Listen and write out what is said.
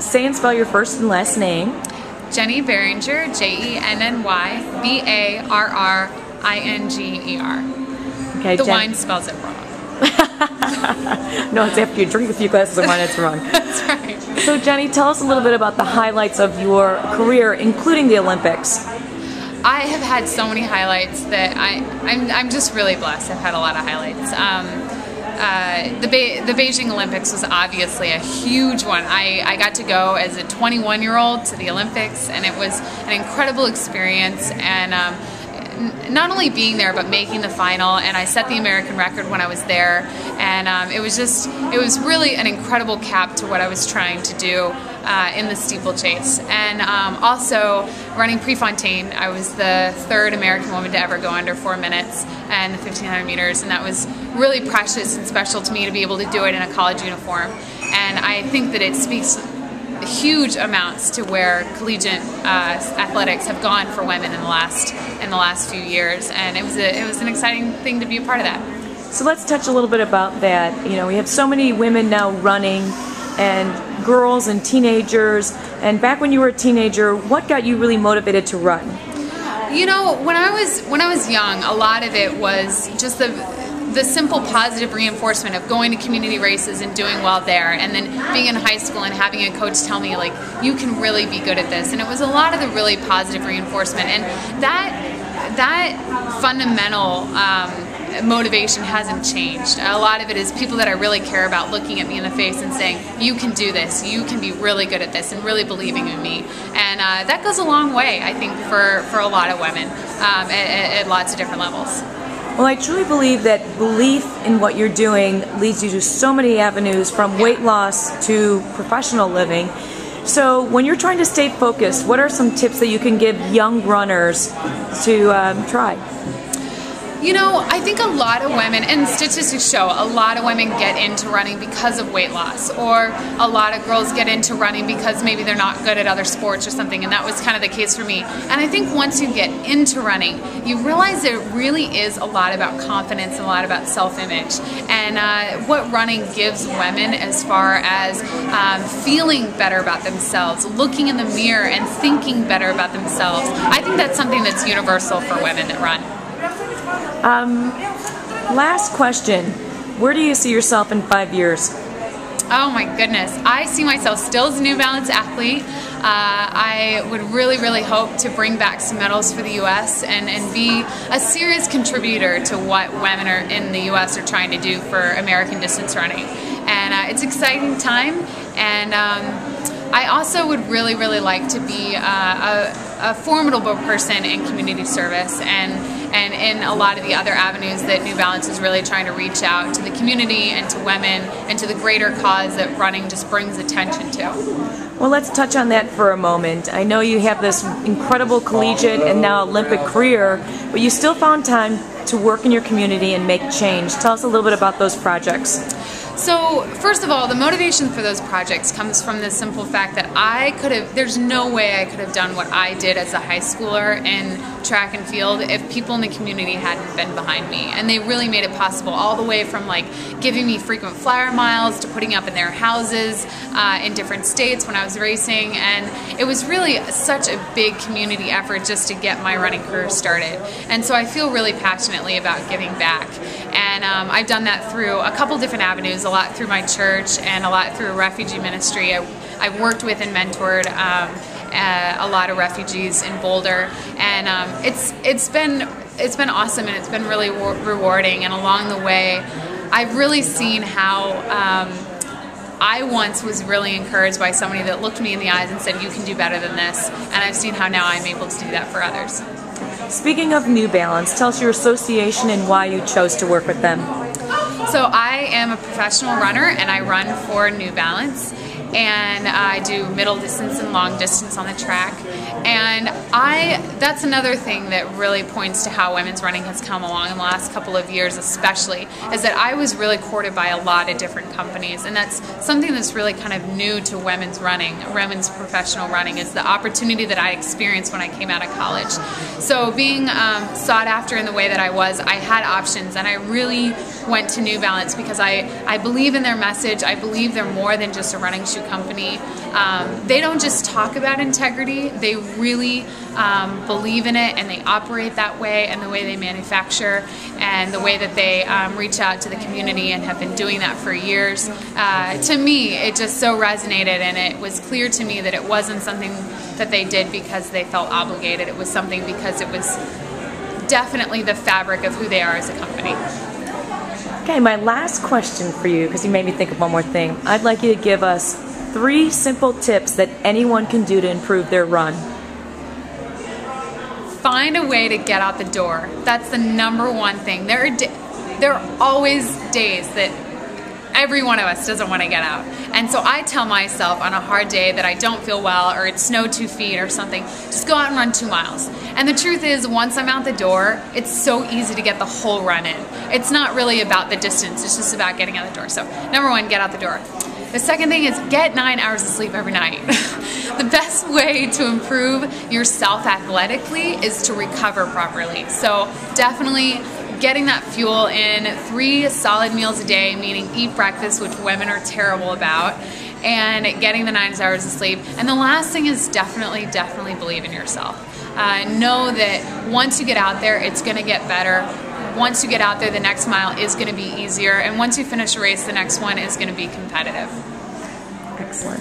say and spell your first and last name. Jenny Barringer, Jenny-Barringer. Okay, the wine spells it wrong. No, it's after you drink a few glasses of wine, it's wrong. That's right. So Jenny, tell us a little bit about the highlights of your career, including the Olympics. I have had so many highlights that I'm just really blessed. I've had a lot of highlights. The Beijing Olympics was obviously a huge one. I got to go as a 21-year-old to the Olympics, and it was an incredible experience. And not only being there, but making the final, and I set the American record when I was there, and it was really an incredible cap to what I was trying to do in the steeplechase. And also running Prefontaine, I was the third American woman to ever go under 4 minutes and the 1,500 meters, and that was really precious and special to me to be able to do it in a college uniform. And I think that it speaks huge amounts to where collegiate athletics have gone for women in the last few years, and it was an exciting thing to be a part of that. So let's touch a little bit about that. You know, we have so many women now running, and girls and teenagers. And back when you were a teenager, what got you really motivated to run? You know, when I was young, a lot of it was just the simple positive reinforcement of going to community races and doing well there, and then being in high school and having a coach tell me, like, you can really be good at this. And it was a lot of the really positive reinforcement, and that fundamental motivation hasn't changed. A lot of it is people that I really care about looking at me in the face and saying, you can do this, you can be really good at this, and really believing in me. And that goes a long way, I think, for a lot of women at lots of different levels. Well, I truly believe that belief in what you're doing leads you to so many avenues, from weight loss to professional living. So when you're trying to stay focused, what are some tips that you can give young runners to try? You know, I think a lot of women, and statistics show, a lot of women get into running because of weight loss, or a lot of girls get into running because maybe they're not good at other sports or something, and that was kind of the case for me. And I think once you get into running, you realize that it really is a lot about confidence and a lot about self-image, and what running gives women as far as feeling better about themselves, looking in the mirror and thinking better about themselves. I think that's something that's universal for women that run. Last question. Where do you see yourself in 5 years? Oh my goodness. I see myself still as a New Balance athlete. I would really, really hope to bring back some medals for the U.S. and be a serious contributor to what women in the U.S. are trying to do for American distance running. And it's an exciting time, and I also would really, really like to be a formidable person in community service and in a lot of the other avenues that New Balance is really trying to reach out to the community and to women and to the greater cause that running just brings attention to. Well, let's touch on that for a moment. I know you have this incredible collegiate and now Olympic career, but you still found time to work in your community and make change. Tell us a little bit about those projects. So, first of all, the motivation for those projects comes from the simple fact that there's no way I could have done what I did as a high schooler in track and field if people in the community hadn't been behind me. And they really made it possible, all the way from like giving me frequent flyer miles to putting up in their houses in different states when I was racing. And it was really such a big community effort just to get my running career started. And so I feel really passionately about giving back. And I've done that through a couple different avenues, a lot through my church and a lot through refugee ministry. I've worked with and mentored a lot of refugees in Boulder, and it's been awesome, and it's been really rewarding. And along the way, I've really seen how I once was really encouraged by somebody that looked me in the eyes and said, "You can do better than this," and I've seen how now I'm able to do that for others. Speaking of New Balance, tell us your association and why you chose to work with them. So I am a professional runner, and I run for New Balance, and I do middle distance and long distance on the track. And that's another thing that really points to how women's running has come along in the last couple of years especially, is that I was really courted by a lot of different companies, and that's something that's really kind of new to women's running, women's professional running, is the opportunity that I experienced when I came out of college. So being sought after in the way that I was, I had options, and I really went to New Balance because I believe in their message. I believe they're more than just a running shoe company. They don't just talk about integrity, they really believe in it, and they operate that way, and the way they manufacture and the way that they reach out to the community and have been doing that for years. To me, it just so resonated, and it was clear to me that it wasn't something that they did because they felt obligated. It was something because it was definitely the fabric of who they are as a company. Okay, my last question for you, because you made me think of one more thing. I'd like you to give us 3 simple tips that anyone can do to improve their run. Find a way to get out the door. That's the #1 thing. There are always days that every one of us doesn't want to get out. And so I tell myself on a hard day that I don't feel well, or it snowed 2 feet or something, just go out and run 2 miles. And the truth is, once I'm out the door, it's so easy to get the whole run in. It's not really about the distance, it's just about getting out the door. So #1, get out the door. The second thing is get 9 hours of sleep every night. The best way to improve yourself athletically is to recover properly. So definitely getting that fuel in, 3 solid meals a day, meaning eat breakfast, which women are terrible about, and getting the 9 hours of sleep. And the last thing is definitely believe in yourself. Know that once you get out there, it's going to get better. Once you get out there, the next mile is going to be easier. And once you finish a race, the next one is going to be competitive. Excellent.